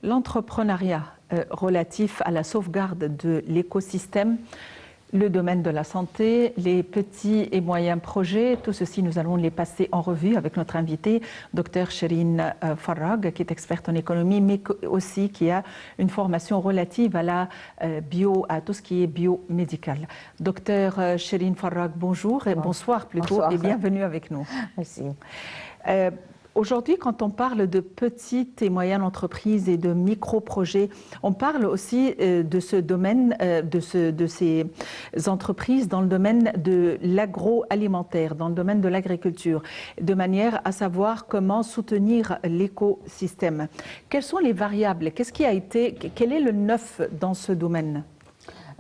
l'entrepreneuriat relatif à la sauvegarde de l'écosystème, le domaine de la santé, les petits et moyens projets, tout ceci, nous allons les passer en revue avec notre invité, Dr Chérine Farrag, qui est experte en économie, mais aussi qui a une formation relative à la à tout ce qui est biomédical. Dr Chérine Farrag, bonjour, et bonsoir plutôt, bonsoir. Et bienvenue avec nous. Merci. Aujourd'hui, quand on parle de petites et moyennes entreprises et de micro-projets, on parle aussi de ce domaine, de ces entreprises dans le domaine de l'agroalimentaire, dans le domaine de l'agriculture, de manière à savoir comment soutenir l'écosystème. Quelles sont les variables? Quel est le neuf dans ce domaine?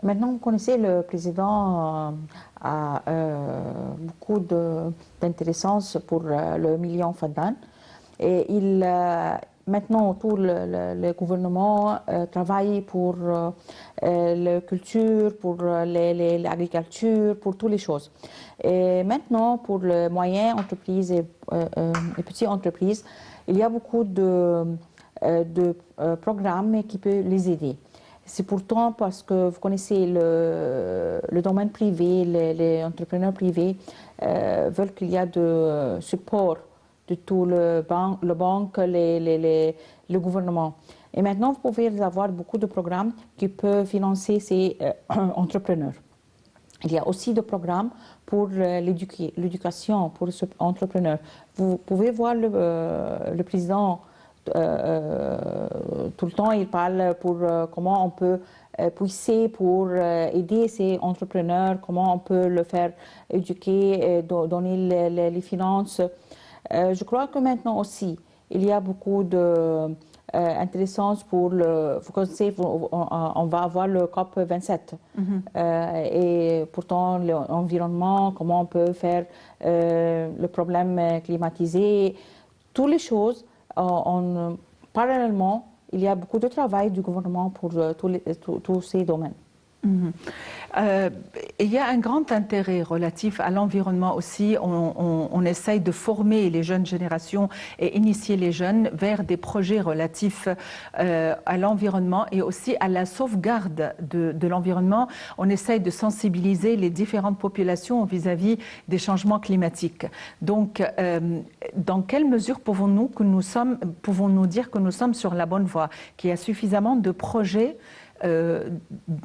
Maintenant, vous connaissez, le président a beaucoup d'intéressance pour le million Faddan. Et maintenant, tout le gouvernement travaille pour la culture, pour l'agriculture, pour toutes les choses. Et maintenant, pour les moyennes entreprises et petites entreprises, il y a beaucoup de programmes qui peuvent les aider. C'est pourtant parce que vous connaissez le domaine privé, les entrepreneurs privés veulent qu'il y ait de support de tout le banque, le gouvernement. Et maintenant, vous pouvez avoir beaucoup de programmes qui peuvent financer ces entrepreneurs. Il y a aussi des programmes pour l'éducation, pour ces entrepreneurs. Vous pouvez voir le président tout le temps, il parle pour comment on peut pousser pour aider ces entrepreneurs, comment on peut le faire éduquer, donner les finances. Je crois que maintenant aussi, il y a beaucoup d'intéressance pour vous connaissez, on va avoir le COP 27. Et pourtant, l'environnement, comment on peut faire le problème climatisé, toutes les choses. Parallèlement, il y a beaucoup de travail du gouvernement pour tous ces domaines. Il y a un grand intérêt relatif à l'environnement aussi. On essaye de former les jeunes générations et initier les jeunes vers des projets relatifs à l'environnement et aussi à la sauvegarde de l'environnement. On essaye de sensibiliser les différentes populations vis-à-vis des changements climatiques. Donc, dans quelle mesure pouvons-nous dire que nous sommes sur la bonne voie, qu'il y a suffisamment de projets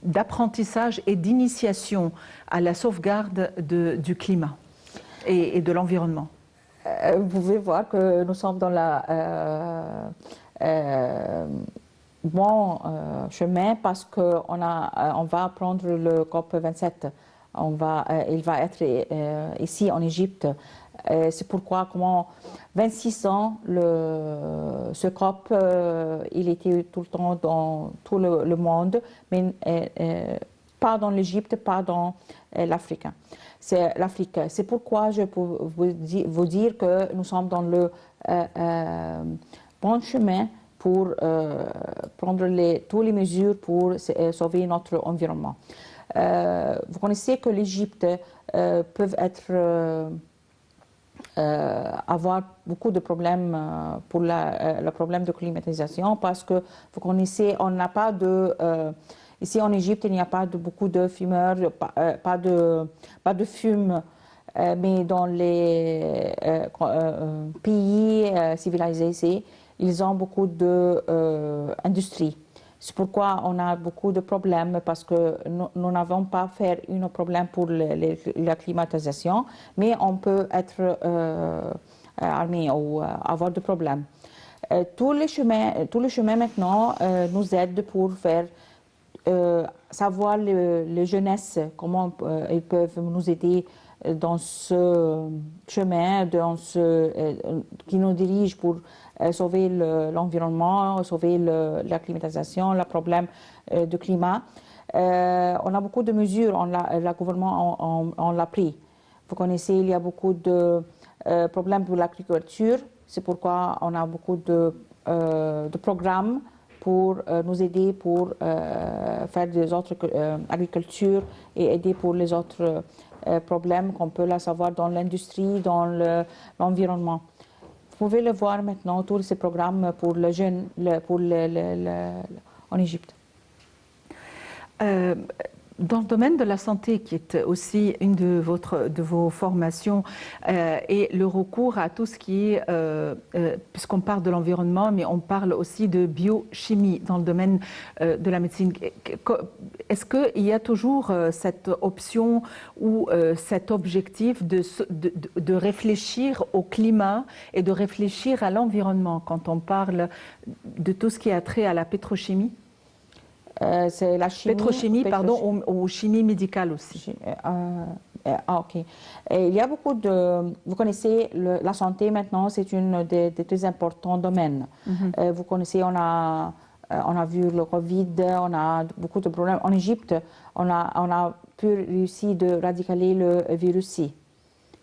d'apprentissage et d'initiation à la sauvegarde du climat et de l'environnement? Vous pouvez voir que nous sommes dans la bon chemin parce qu'on va prendre le COP 27. Il va être ici en Égypte. C'est pourquoi, 26 ans, ce COP, il était tout le temps dans tout le monde, mais pas dans l'Égypte, pas dans l'Afrique. C'est l'Afrique. C'est pourquoi je peux vous dire que nous sommes dans le bon chemin pour prendre toutes les mesures pour sauver notre environnement. Vous connaissez que l'Égypte peut avoir beaucoup de problèmes pour le problème de climatisation parce que vous connaissez, on n'a pas ici en Égypte, il n'y a pas beaucoup de fumeurs, pas de fume, mais dans les pays civilisés, ils ont beaucoup d'industrie. C'est pourquoi on a beaucoup de problèmes parce que nous n'avons pas fait un problème pour la climatisation, mais on peut être armé ou avoir des problèmes. Tous les chemins maintenant nous aident pour faire savoir les jeunesses comment ils peuvent nous aider dans ce chemin, qui nous dirige pour sauver l'environnement, sauver la climatisation, le problème du climat. On a beaucoup de mesures, le gouvernement on l'a pris. Vous connaissez, il y a beaucoup de problèmes pour l'agriculture. C'est pourquoi on a beaucoup de programmes pour nous aider pour faire des autres agricultures et aider pour les autres problèmes qu'on peut savoir dans l'industrie, dans l'environnement. pouvez le voir maintenant, tous ces programmes pour les jeunes en Égypte. Dans le domaine de la santé, qui est aussi une de vos formations, et le recours à tout ce qui est, puisqu'on parle de l'environnement, mais on parle aussi de biochimie dans le domaine de la médecine. Est-ce qu'il y a toujours cette option ou cet objectif de réfléchir au climat et de réfléchir à l'environnement quand on parle de tout ce qui a trait à la pétrochimie? C'est la chimie. Pétrochimie, pardon, ou chimie médicale aussi. Ok. Et il y a beaucoup de... Vous connaissez la santé maintenant, c'est une des très importants domaines. Vous connaissez, on a vu le Covid, on a beaucoup de problèmes. En Égypte, on a pu réussir de radicaler le virus C.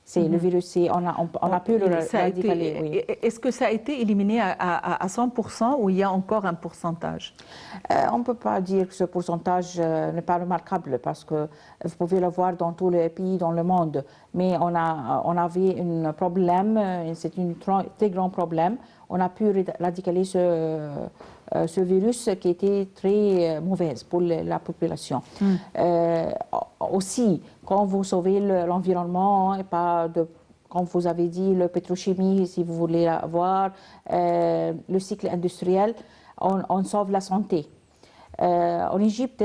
C'est le virus C, on a pu le radicaler. Oui. Est-ce que ça a été éliminé à 100% ou il y a encore un pourcentage? On ne peut pas dire que ce pourcentage n'est pas remarquable parce que vous pouvez le voir dans tous les pays dans le monde. Mais on avait un problème, c'est un très grand problème. On a pu radicaler ce virus qui était très mauvais pour la population. Aussi, quand vous sauvez l'environnement, et pas de, comme vous avez dit, le pétrochimie, si vous voulez avoir, le cycle industriel, on sauve la santé. En Égypte,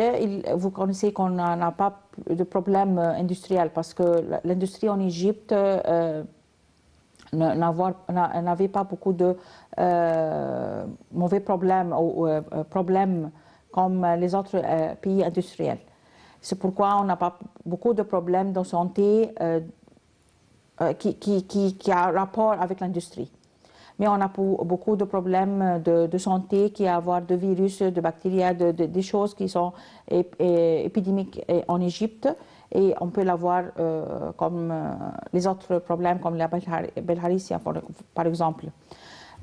vous connaissez qu'on n'a pas de problème industriel parce que l'industrie en Égypte n'avait pas beaucoup de mauvais problèmes ou problèmes comme les autres pays industriels. C'est pourquoi on n'a pas beaucoup de problèmes de santé qui a rapport avec l'industrie. Mais on a beaucoup de problèmes de santé qui a à voir de virus, de bactéries, des choses qui sont épidémiques en Égypte. Et on peut l'avoir comme les autres problèmes, comme la bilharzia, par exemple.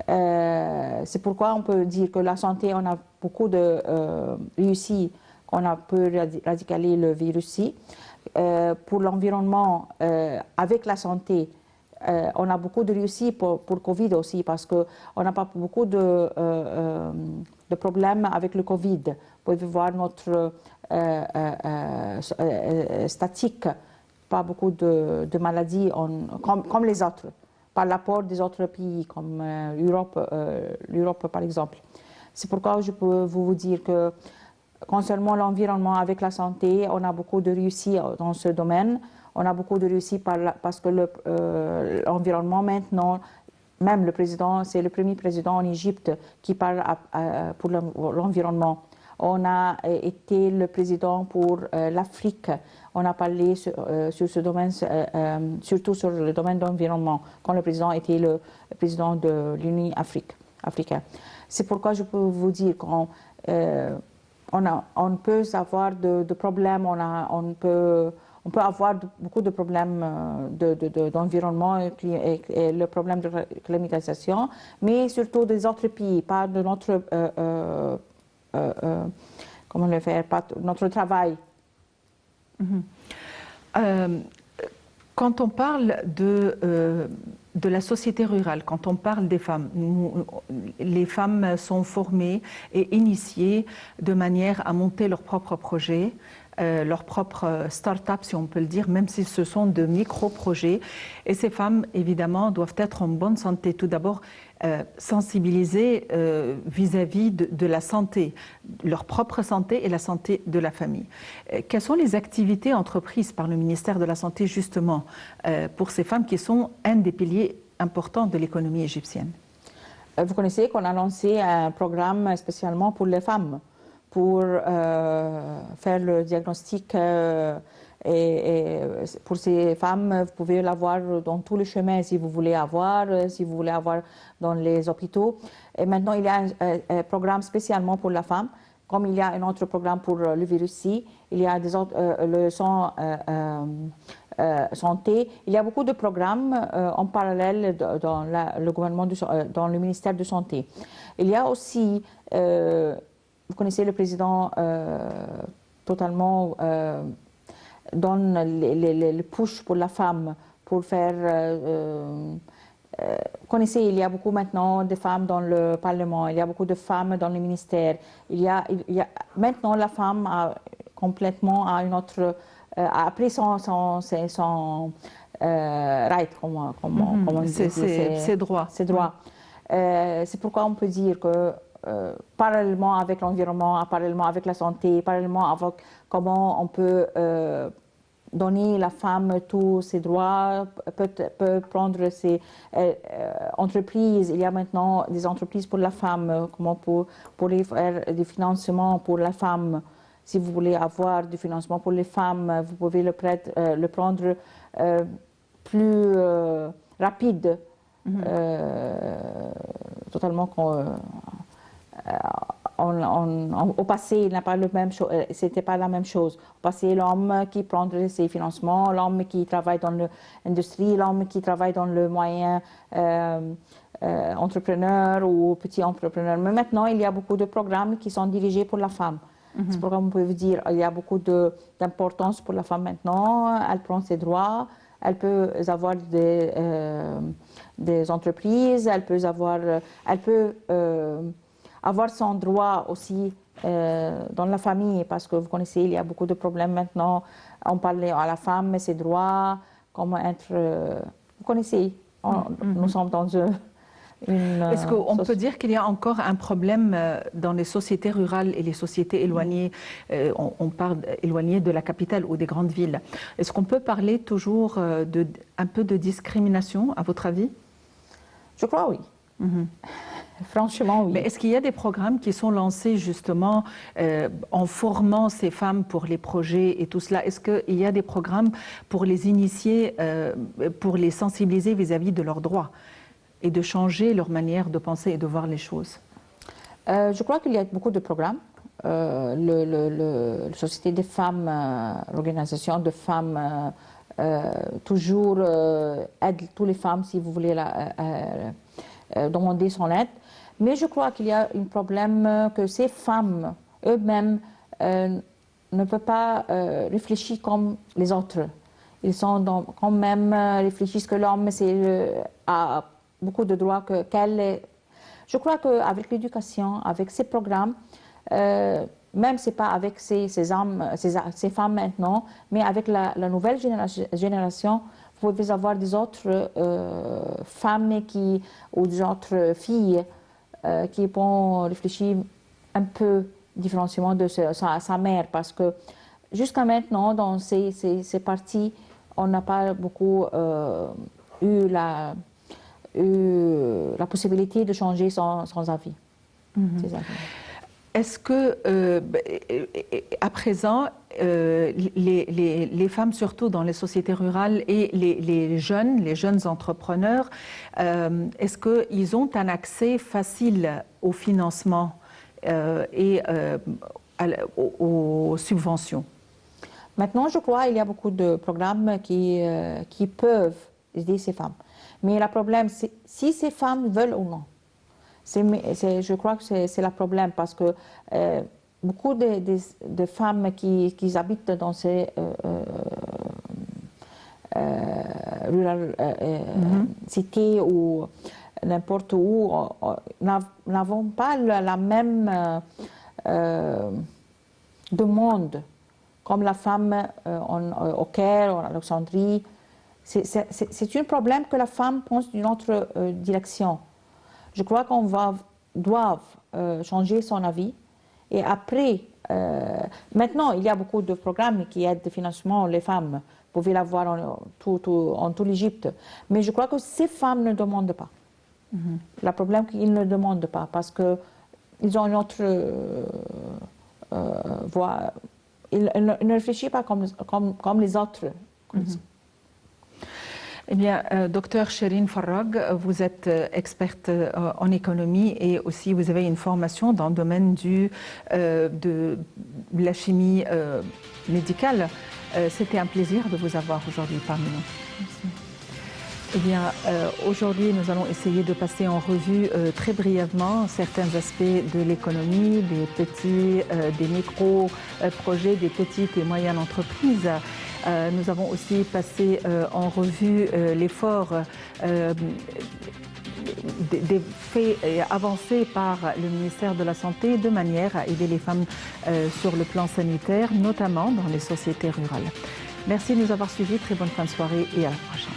C'est pourquoi on peut dire que la santé, on a beaucoup de réussi, on a pu radicaler le virus C. Pour l'environnement, avec la santé, on a beaucoup de réussite pour Covid aussi, parce qu'on n'a pas beaucoup de problèmes avec le Covid. Vous pouvez voir notre statique, pas beaucoup de maladies comme les autres, par rapport des autres pays, comme l'Europe par exemple. C'est pourquoi je peux vous dire que concernant l'environnement avec la santé, on a beaucoup de réussite dans ce domaine. On a beaucoup de réussite parce que l'environnement maintenant, même le président, c'est le premier président en Égypte qui parle pour l'environnement. On a été le président pour l'Afrique. On a parlé sur ce domaine, surtout sur le domaine de l'environnement, quand le président était le président de l'Union africaine. C'est pourquoi je peux vous dire qu'on peut avoir de problèmes, on peut avoir beaucoup de problèmes d'environnement et le problème de climatisation, mais surtout des autres pays, pas de notre comment le faire, pas notre travail. Quand on parle de la société rurale, quand on parle des femmes, les femmes sont formées et initiées de manière à monter leurs propres projets, leur propre start-up, si on peut le dire, même si ce sont de micro-projets. Et ces femmes, évidemment, doivent être en bonne santé. Tout d'abord, sensibilisées vis-à-vis de la santé, leur propre santé et la santé de la famille. Quelles sont les activités entreprises par le ministère de la Santé, justement, pour ces femmes qui sont un des piliers importants de l'économie égyptienne? Vous connaissez qu'on a lancé un programme spécialement pour les femmes, pour faire le diagnostic. Et pour ces femmes, vous pouvez l'avoir dans tous les chemins si vous voulez avoir dans les hôpitaux. Et maintenant, il y a un programme spécialement pour la femme, comme il y a un autre programme pour le virus C, il y a des autres, le santé. Il y a beaucoup de programmes en parallèle dans le gouvernement, dans le ministère de Santé. Il y a aussi, vous connaissez le président totalement donne les push pour la femme pour faire vous connaissez, il y a beaucoup maintenant de femmes dans le Parlement, il y a beaucoup de femmes dans les ministères. Maintenant, la femme a complètement a une autre, a pris son right, comment on dit, ses droits. Ses droits. C'est pourquoi on peut dire que parallèlement avec l'environnement, parallèlement avec la santé, parallèlement avec comment on peut donner la femme tous ses droits, peut prendre ses entreprises. Il y a maintenant des entreprises pour la femme, comment pour faire du financement pour la femme. Si vous voulez avoir du financement pour les femmes, vous pouvez le prendre plus rapide. Totalement au passé, il n'a pas le même c'était pas la même chose. Au passé, l'homme qui prendrait ses financements, l'homme qui travaille dans l'industrie, l'homme qui travaille dans le moyen entrepreneur ou petit entrepreneur. Mais maintenant, il y a beaucoup de programmes qui sont dirigés pour la femme. C'est pourquoi on peut dire qu'il y a beaucoup d'importance pour la femme maintenant. Elle prend ses droits, elle peut avoir des entreprises, elle peut avoir son droit aussi dans la famille, parce que vous connaissez, il y a beaucoup de problèmes maintenant. On parle à la femme, ses droits, comment être... vous connaissez, nous sommes dans Est-ce qu'on peut dire qu'il y a encore un problème dans les sociétés rurales et les sociétés éloignées, on parle éloignées de la capitale ou des grandes villes? Est-ce qu'on peut parler toujours un peu de discrimination, à votre avis? Je crois oui. Franchement, oui. Mais est-ce qu'il y a des programmes qui sont lancés justement en formant ces femmes pour les projets et tout cela? Est-ce qu'il y a des programmes pour les initier, pour les sensibiliser vis-à-vis de leurs droits et de changer leur manière de penser et de voir les choses? Je crois qu'il y a beaucoup de programmes. La Société des femmes, l'organisation de femmes, toujours aide toutes les femmes si vous voulez demander son aide. Mais je crois qu'il y a un problème que ces femmes eux-mêmes ne peuvent pas réfléchir comme les autres. Ils sont quand même réfléchissent que l'homme a beaucoup de droits qu'elle. Je crois qu'avec l'éducation, avec ces programmes, même c'est pas avec ces femmes maintenant, mais avec la nouvelle génération, vous pouvez avoir des autres femmes ou des autres filles qui vont réfléchir un peu différemment de sa mère, parce que jusqu'à maintenant, dans ces parties, on n'a pas beaucoup eu la possibilité de changer son avis. Est-ce que, à présent, les femmes, surtout dans les sociétés rurales, et les jeunes entrepreneurs, est-ce qu'ils ont un accès facile au financement et aux subventions? Maintenant, je crois qu'il y a beaucoup de programmes qui peuvent aider ces femmes. Mais le problème, c'est si ces femmes veulent ou non. Je crois que c'est le problème, parce que beaucoup de femmes qui habitent dans ces cités ou n'importe où n'avons pas la même demande comme la femme au Caire, en Alexandrie. C'est un problème que la femme pense d'une autre direction. Je crois qu'on doit changer son avis. Et après, maintenant, il y a beaucoup de programmes qui aident le financement les femmes. Vous pouvez l'avoir en toute l'Égypte. Mais je crois que ces femmes ne demandent pas. Le problème, c'est qu'ils ne demandent pas parce qu'ils ont une autre voie. Ils ne réfléchissent pas comme les autres. Eh bien, docteur Shireen Farrag, vous êtes experte en économie et aussi vous avez une formation dans le domaine de la chimie médicale. C'était un plaisir de vous avoir aujourd'hui parmi nous. Merci. Eh bien, aujourd'hui, nous allons essayer de passer en revue très brièvement certains aspects de l'économie, des petits, des micro-projets, des petites et moyennes entreprises. Nous avons aussi passé en revue l'effort des faits avancés par le ministère de la Santé de manière à aider les femmes sur le plan sanitaire, notamment dans les sociétés rurales. Merci de nous avoir suivis. Très bonne fin de soirée et à la prochaine.